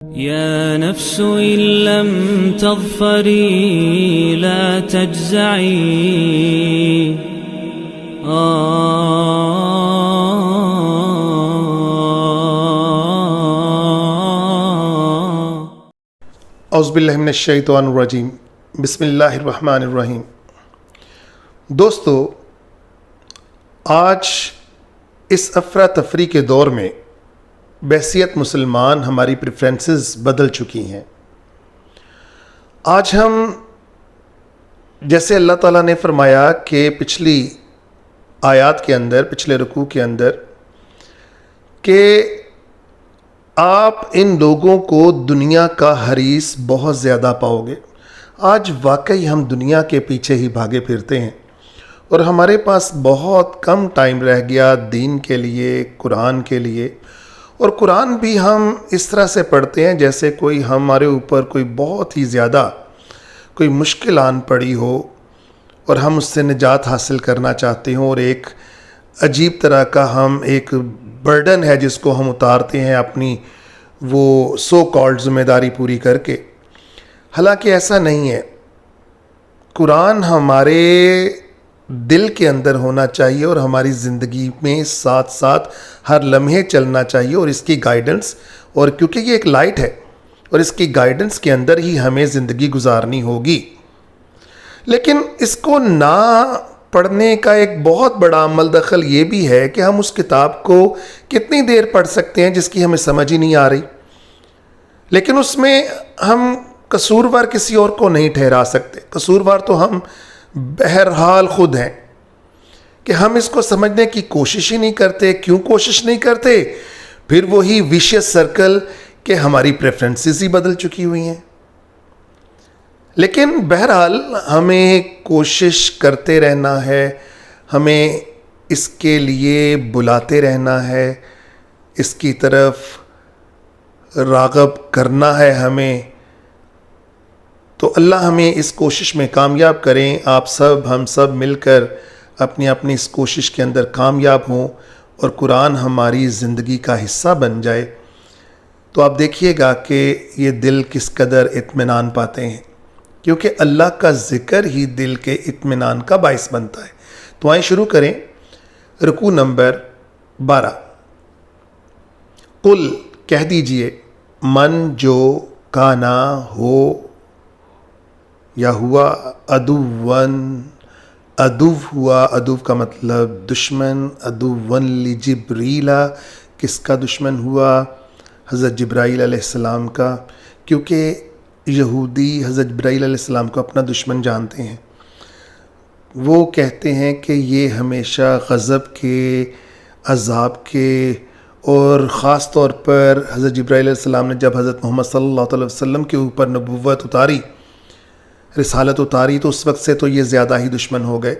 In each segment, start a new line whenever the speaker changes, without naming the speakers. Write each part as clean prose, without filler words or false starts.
يا نفس إن لم تظفري لا تجزعي
اعوذ باللہ من الشیطان الرجیم بسم اللہ الرحمن الرحیم۔ دوستو، آج اس افراتفری کے دور میں بحیثیت مسلمان ہماری پریفرنسز بدل چکی ہیں۔ آج ہم جیسے اللہ تعالیٰ نے فرمایا کہ پچھلی آیات کے اندر، پچھلے رکوع کے اندر، کہ آپ ان لوگوں کو دنیا کا حریص بہت زیادہ پاؤ گے۔ آج واقعی ہم دنیا کے پیچھے ہی بھاگے پھرتے ہیں اور ہمارے پاس بہت کم ٹائم رہ گیا دین کے لیے، قرآن کے لیے۔ اور قرآن بھی ہم اس طرح سے پڑھتے ہیں جیسے کوئی ہمارے اوپر کوئی بہت ہی زیادہ کوئی مشکل آن پڑی ہو اور ہم اس سے نجات حاصل کرنا چاہتے ہوں، اور ایک عجیب طرح کا ہم ایک برڈن ہے جس کو ہم اتارتے ہیں اپنی وہ سو کالڈ ذمہ داری پوری کر کے۔ حالانکہ ایسا نہیں ہے۔ قرآن ہمارے دل کے اندر ہونا چاہیے اور ہماری زندگی میں ساتھ ساتھ ہر لمحے چلنا چاہیے، اور اس کی گائیڈنس، اور کیونکہ یہ ایک لائٹ ہے اور اس کی گائیڈنس کے اندر ہی ہمیں زندگی گزارنی ہوگی۔ لیکن اس کو نہ پڑھنے کا ایک بہت بڑا عمل دخل یہ بھی ہے کہ ہم اس کتاب کو کتنی دیر پڑھ سکتے ہیں جس کی ہمیں سمجھ ہی نہیں آ رہی، لیکن اس میں ہم قصوروار کسی اور کو نہیں ٹھہرا سکتے۔ قصوروار تو ہم بہرحال خود ہیں کہ ہم اس کو سمجھنے کی کوشش ہی نہیں کرتے۔ کیوں کوشش نہیں کرتے؟ پھر وہی ویشیس سرکل کہ ہماری پریفرنسز ہی بدل چکی ہوئی ہیں۔ لیکن بہرحال ہمیں کوشش کرتے رہنا ہے، ہمیں اس کے لیے بلاتے رہنا ہے، اس کی طرف راغب کرنا ہے ہمیں۔ تو اللہ ہمیں اس کوشش میں کامیاب کریں۔ آپ سب، ہم سب مل کر اپنی اپنی اس کوشش کے اندر کامیاب ہوں اور قرآن ہماری زندگی کا حصہ بن جائے۔ تو آپ دیکھیے گا کہ یہ دل کس قدر اطمینان پاتے ہیں، کیونکہ اللہ کا ذکر ہی دل کے اطمینان کا باعث بنتا ہے۔ تو آئیں شروع کریں۔ رکوع نمبر 12۔ قل، کہہ دیجئے، من جو کانا ہو یا ہوا عدوً، عدو ہوا، عدو کا مطلب دشمن، عدوً لجبریل، کس کا دشمن ہوا؟ حضرت جبرائیل علیہ السلام کا، کیونکہ یہودی حضرت جبرائیل علیہ السلام کو اپنا دشمن جانتے ہیں۔ وہ کہتے ہیں کہ یہ ہمیشہ غضب کے، عذاب کے، اور خاص طور پر حضرت جبرائیل علیہ السلام نے جب حضرت محمد صلی اللہ علیہ وسلم کے اوپر نبوت اتاری، رسالت اتاری، تو اس وقت سے تو یہ زیادہ ہی دشمن ہو گئے،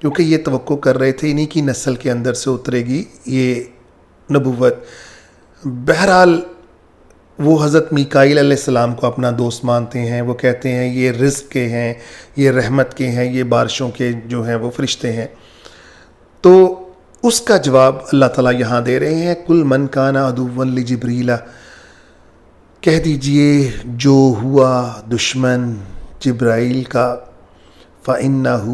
کیونکہ یہ توقع کر رہے تھے انہی کی نسل کے اندر سے اترے گی یہ نبوت۔ بہرحال وہ حضرت میکائیل علیہ السلام کو اپنا دوست مانتے ہیں۔ وہ کہتے ہیں یہ رزق کے ہیں، یہ رحمت کے ہیں، یہ بارشوں کے جو ہیں وہ فرشتے ہیں۔ تو اس کا جواب اللہ تعالیٰ یہاں دے رہے ہیں، کل من کانا عدوً لجبریل، کہہ دیجئے جو ہوا دشمن جبرائیل کا، فَإِنَّهُ،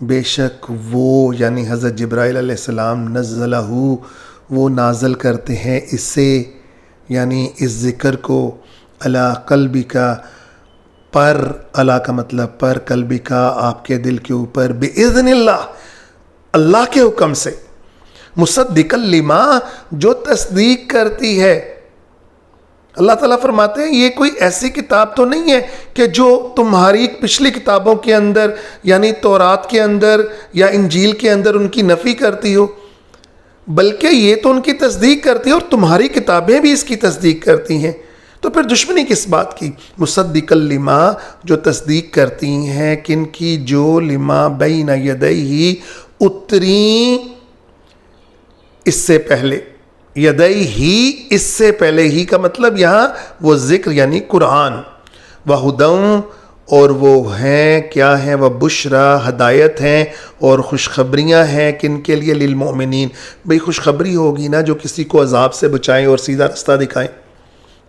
بے شک وہ یعنی حضرت جبرائیل علیہ السلام، نزلہ، وہ نازل کرتے ہیں اسے یعنی اس ذکر کو، علی قلبک، پر، علی کا مطلب پر، قلبک آپ کے دل کے اوپر، بِإِذْنِ اللہ، اللہ کے حکم سے، مصدقا لما، جو تصدیق کرتی ہے۔ اللہ تعالیٰ فرماتے ہیں یہ کوئی ایسی کتاب تو نہیں ہے کہ جو تمہاری پچھلی کتابوں کے اندر یعنی تورات کے اندر یا انجیل کے اندر ان کی نفی کرتی ہو، بلکہ یہ تو ان کی تصدیق کرتی ہے، اور تمہاری کتابیں بھی اس کی تصدیق کرتی ہیں۔ تو پھر دشمنی کس بات کی؟ مصدقا لما، جو تصدیق کرتی ہیں کن کی؟ جو لما بین یدیہ، اتری اس سے پہلے، یدئی ہی اس سے پہلے، ہی کا مطلب یہاں وہ ذکر یعنی قرآن، وہدم، اور وہ ہیں کیا ہیں؟ وہ بشرا، ہدایت ہیں اور خوشخبریاں ہیں کن کے لیے؟ للمؤمنین، بھئی خوشخبری ہوگی نا جو کسی کو عذاب سے بچائیں اور سیدھا رستہ دکھائیں۔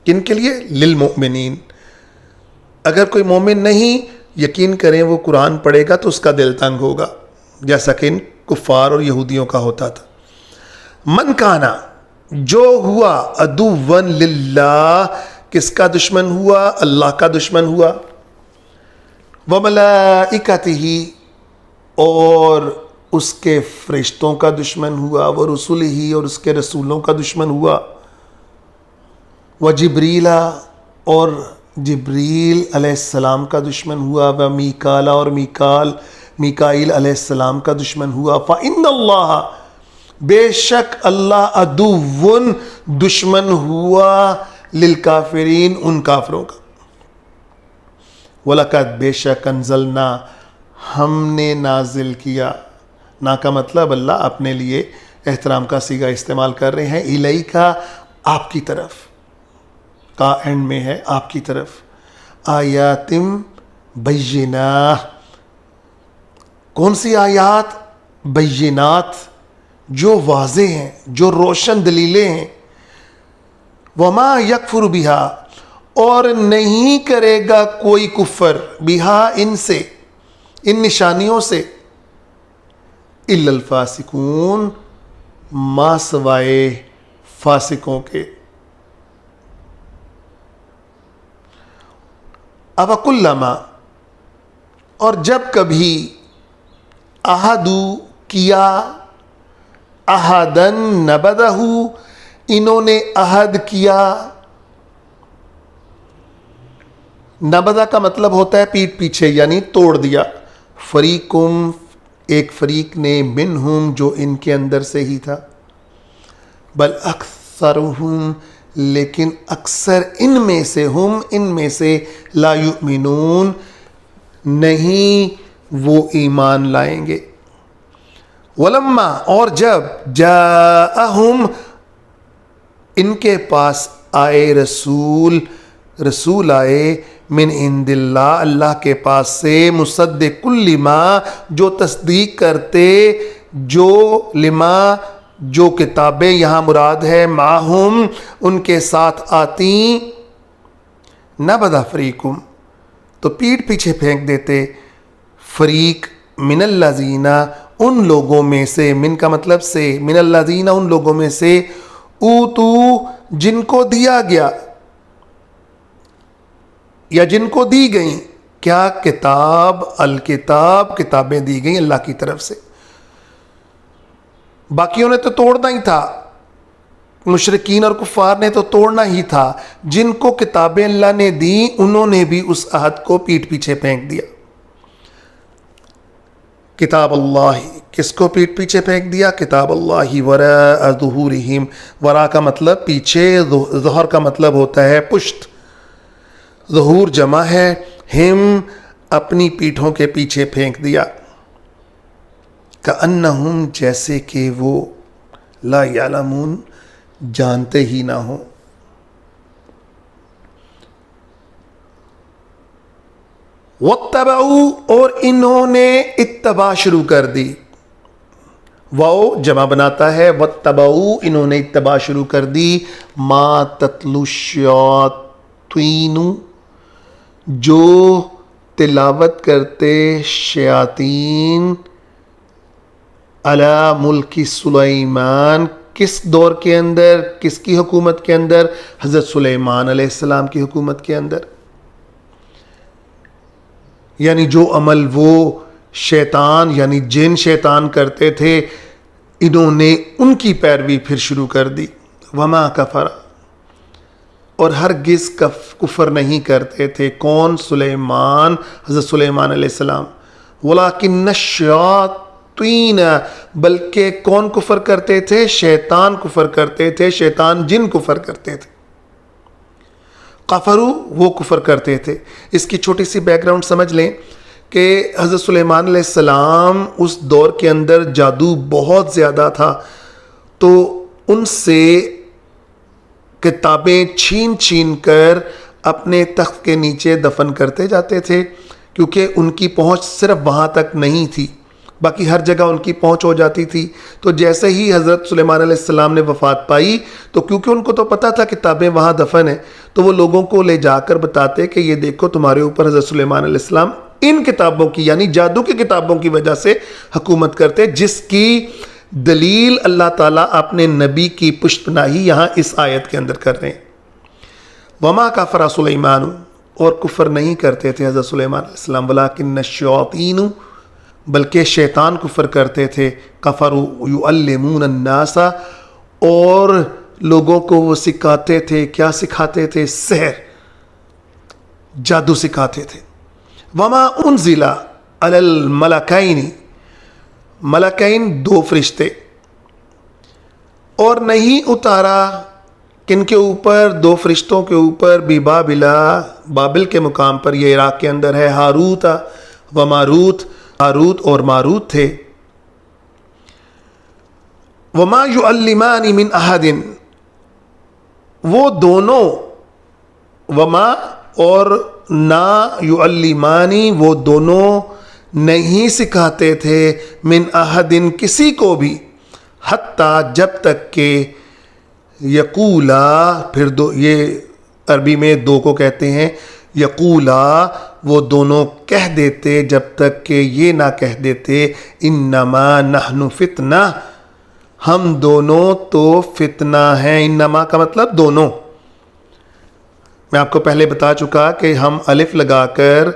کن کے لیے؟ للمؤمنین. اگر کوئی مومن نہیں یقین کریں وہ قرآن پڑھے گا تو اس کا دل تنگ ہوگا، جیسا کہ ان کفار اور یہودیوں کا ہوتا تھا. من کانا جو ہوا عدوً للہ، کس کا دشمن ہوا؟ اللہ کا دشمن ہوا. وملائکتہ، اور اس کے فرشتوں کا دشمن ہوا. ورسلہ، اور اس کے رسولوں کا دشمن ہوا. وجبریل، اور جبریل علیہ السلام کا دشمن ہوا. ومیکال، اور میکائیل علیہ السلام کا دشمن ہوا. فإن اللہ، بے شک اللہ، عدوٌ، دشمن ہوا، للکافرین، ان کافروں کا. وَلَقَدْ، بے شک، انزلنا، ہم نے نازل کیا. نا کا مطلب اللہ اپنے لیے احترام کا صیغہ استعمال کر رہے ہیں. الیکا، آپ کی طرف، کا اینڈ میں ہے، آپ کی طرف. آیاتم بینات، کون سی آیات؟ بینات، جو واضح ہیں، جو روشن دلیلیں ہیں. وما یکفر بہا، اور نہیں کرے گا کوئی کفر، بہا، ان سے، ان نشانیوں سے، الا الفاسقون، ما سوائے فاسقوں کے. اوکلما، اور جب کبھی، احدو، کیا، احدن نبدہ، انہوں نے عہد کیا. نبدہ کا مطلب ہوتا ہے پیٹھ پیچھے، یعنی توڑ دیا. فریقم، ایک فریق نے، منہم، جو ان کے اندر سے ہی تھا. بل اکثرہم، لیکن اکثر ان میں سے، ہم، ان میں سے، لا یؤمنون، نہیں وہ ایمان لائیں گے. ولما، اور جب، جاءہم، ان کے پاس آئے، رسول آئے، من عند اللہ، اللہ کے پاس سے، مصدق لما، جو تصدیق کرتے، جو لما، جو کتابیں، یہاں مراد ہے معہم، ان کے ساتھ آتی. نبذ فریقم، تو پیٹھ پیچھے پھینک دیتے فریق، من الذین، ان لوگوں میں سے، من کا مطلب سے، من الذین، ان لوگوں میں سے، اوتو، جن کو دیا گیا، یا جن کو دی گئیں، کیا؟ کتاب، الکتاب، کتابیں دی گئیں اللہ کی طرف سے. باقیوں نے تو توڑنا ہی تھا، مشرکین اور کفار نے تو توڑنا ہی تھا. جن کو کتابیں اللہ نے دی انہوں نے بھی اس عہد کو پیٹھ پیچھے پھینک دیا. کتاب اللہ، کس کو پیٹھ پیچھے پھینک دیا؟ کتاب اللہ. وراء ظہورہم، ورا کا مطلب پیچھے، ظہر کا مطلب ہوتا ہے پشت. ظہور جمع ہے، ہم، اپنی پیٹھوں کے پیچھے پھینک دیا. کأنہم، جیسے کہ وہ، لا یعلمون، جانتے ہی نہ ہوں. واتبعوا، اور انہوں نے اتباع شروع کر دی. واو جمع بناتا ہے، واتبعوا، انہوں نے اتباع شروع کر دی. ما تتلو الشیاطین، جو تلاوت کرتے شیاطین، علی ملک سلیمان، کس دور کے اندر، کس کی حکومت کے اندر؟ حضرت سلیمان علیہ السلام کی حکومت کے اندر. یعنی جو عمل وہ شیطان، یعنی جن شیطان کرتے تھے، انہوں نے ان کی پیروی پھر شروع کر دی. وما کفر، اور ہرگز کفر نہیں کرتے تھے. کون؟ سلیمان، حضرت سلیمان علیہ السلام. ولیکن الشیاطین، بلکہ کون کفر کرتے تھے؟ شیطان کفر کرتے تھے، شیطان جن کفر کرتے تھے. کفروا، وہ کفر کرتے تھے. اس کی چھوٹی سی بیک گراؤنڈ سمجھ لیں کہ حضرت سلیمان علیہ السلام اس دور کے اندر جادو بہت زیادہ تھا، تو ان سے کتابیں چھین چھین کر اپنے تخت کے نیچے دفن کرتے جاتے تھے، کیونکہ ان کی پہنچ صرف وہاں تک نہیں تھی. باقی ہر جگہ ان کی پہنچ ہو جاتی تھی. تو جیسے ہی حضرت سلیمان علیہ السلام نے وفات پائی تو کیونکہ ان کو تو پتہ تھا کتابیں وہاں دفن ہیں, تو وہ لوگوں کو لے جا کر بتاتے کہ یہ دیکھو تمہارے اوپر حضرت سلیمان علیہ السلام ان کتابوں کی یعنی جادو کی کتابوں کی وجہ سے حکومت کرتے, جس کی دلیل اللہ تعالیٰ اپنے نبی کی پشت پناہی یہاں اس آیت کے اندر کر رہے ہیں. وما کفر سلیمان, اور کفر نہیں کرتے تھے حضرت سلیمان علیہ السلام, ولکن الشیاطین, بلکہ شیطان کفر کرتے تھے, کفروا یعلمون الناس, اور لوگوں کو وہ سکھاتے تھے, کیا سکھاتے تھے؟ سحر, جادو سکھاتے تھے. وما انزل علی الملکین, ملکین 2 فرشتے, اور نہیں اتارا کن کے اوپر؟ 2 فرشتوں کے اوپر, بابلا, بابل کے مقام پر, یہ عراق کے اندر ہے, ہاروت و ماروت, ہاروت اور ماروت تھے. وما یعلمان من احد, وہ دونوں, وما اور نہ, یعلمانی وہ دونوں نہیں سکھاتے تھے, من احد کسی کو بھی, حتیٰ جب تک کہ یقولا, پھر یہ عربی میں 2 کو کہتے ہیں, یقولا وہ دونوں کہہ دیتے جب تک کہ یہ نہ کہہ دیتے انما نحن فتنہ, ہم دونوں تو فتنہ ہیں. انما کا مطلب دونوں, میں آپ کو پہلے بتا چکا کہ ہم الف لگا کر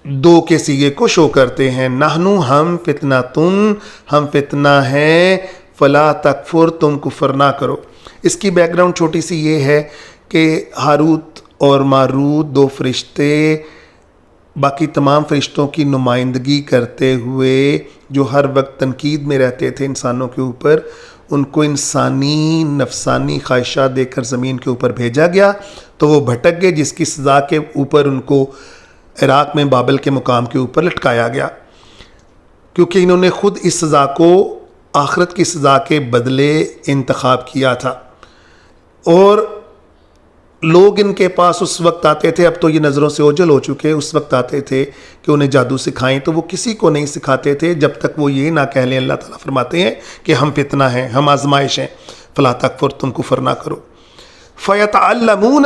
2 کے صیغے کو شو کرتے ہیں. نحنو ہم, فتنتن ہم فتنہ ہیں, فلا تکفر تم کفر نہ کرو. اس کی بیک گراؤنڈ چھوٹی سی یہ ہے کہ ہاروت اور ماروت 2 فرشتے باقی تمام فرشتوں کی نمائندگی کرتے ہوئے جو ہر وقت تنقید میں رہتے تھے انسانوں کے اوپر, ان کو انسانی نفسانی خواہشات دے کر زمین کے اوپر بھیجا گیا, تو وہ بھٹک گئے, جس کی سزا کے اوپر ان کو عراق میں بابل کے مقام کے اوپر لٹکایا گیا, کیونکہ انہوں نے خود اس سزا کو آخرت کی سزا کے بدلے انتخاب کیا تھا. اور لوگ ان کے پاس اس وقت آتے تھے, اب تو یہ نظروں سے اوجھل ہو چکے, اس وقت آتے تھے کہ انہیں جادو سکھائیں, تو وہ کسی کو نہیں سکھاتے تھے جب تک وہ یہ نہ کہہ لیں. اللہ تعالیٰ فرماتے ہیں کہ ہم فتنہ ہیں, ہم آزمائش ہیں, فلا تکفر تم کفر نہ کرو. فیتعلمون,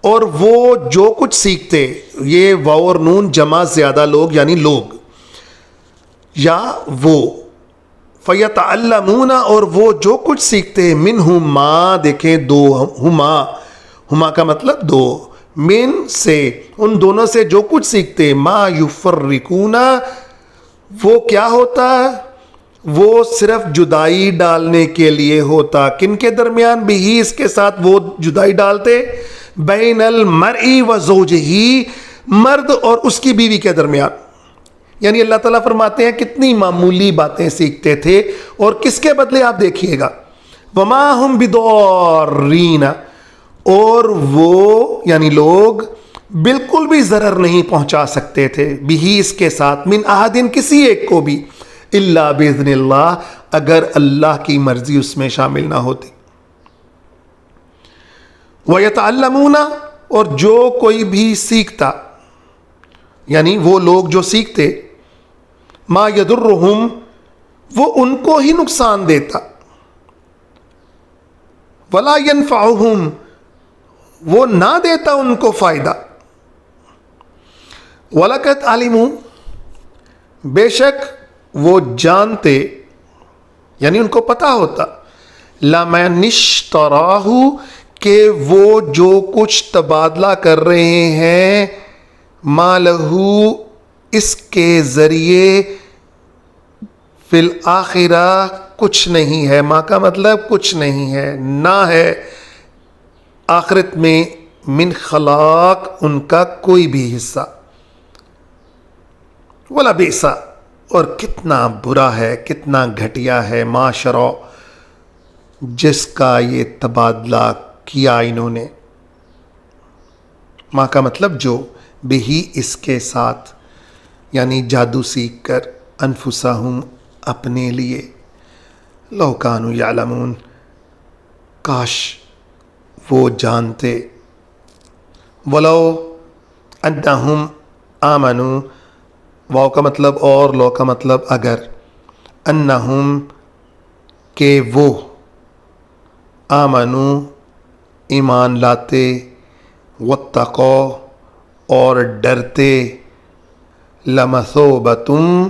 اور وہ جو کچھ سیکھتے, یہ واو اور نون جمع زیادہ لوگ یعنی لوگ, یا وہ, فیتعلمون, اور وہ جو کچھ سیکھتے, منہما, دیکھیں 2 ہما کا مطلب 2, من سے, ان دونوں سے جو کچھ سیکھتے, ما یفرقون, وہ کیا ہوتا ہے؟ وہ صرف جدائی ڈالنے کے لیے ہوتا. کن کے درمیان؟ بھی, اس کے ساتھ وہ جدائی ڈالتے, بین المرئی و زوجہی, مرد اور اس کی بیوی کے درمیان. یعنی اللہ تعالیٰ فرماتے ہیں کتنی معمولی باتیں سیکھتے تھے, اور کس کے بدلے آپ دیکھیے گا, وما ہم بدارین, اور وہ یعنی لوگ بالکل بھی ضرر نہیں پہنچا سکتے تھے, بھی اس کے ساتھ, من احدن کسی ایک کو بھی, الا باذن اللہ, اگر اللہ کی مرضی اس میں شامل نہ ہوتی. ویتعلمون, اور جو کوئی بھی سیکھتا, یعنی وہ لوگ جو سیکھتے, ما یضرہم, وہ ان کو ہی نقصان دیتا, ولا ینفعہم, وہ نہ دیتا ان کو فائدہ. وَلَقَدْ عَلِمُوا, بے شک وہ جانتے, یعنی ان کو پتا ہوتا, لَمَنِ اشْتَرَاهُ, کہ وہ جو کچھ تبادلہ کر رہے ہیں, مَا لَهُ, اس کے ذریعے, فی الآخرہ, کچھ نہیں ہے. ماں کا مطلب کچھ نہیں ہے, نہ ہے آخرت میں, من خلاق, ان کا کوئی بھی حصہ. ولا بیسا, اور کتنا برا ہے, کتنا گھٹیا ہے, معاشرہ جس کا یہ تبادلہ کیا انہوں نے. ماں کا مطلب جو, بھی اس کے ساتھ, یعنی جادو سیکھ کر, انفسہم, اپنے لیے, لو کانوا یعلمون, کاش وہ جانتے, ولو انہم آمنوا, واو کا مطلب اور، لو کا مطلب اگر، انہم کہ وہ، آمنو ایمان لاتے، واتقوا اور ڈرتے، لمثوبتم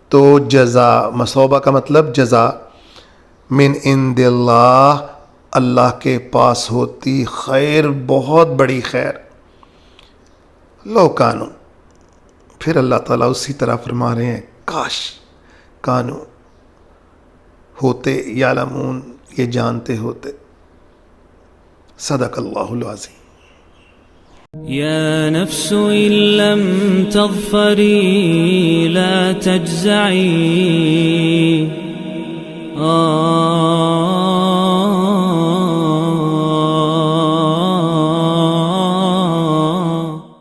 تو جزا، مثوبہ کا مطلب جزا، من عند اللہ اللہ کے پاس ہوتی، خیر بہت بڑی خیر، لو کانو پھر اللہ تعالیٰ اسی طرح فرما رہے ہیں کاش، کانو ہوتے، یعلمون یہ جانتے ہوتے۔ صدق اللہ العظیم۔
يا نفس إن لم تظفري لا تجزعي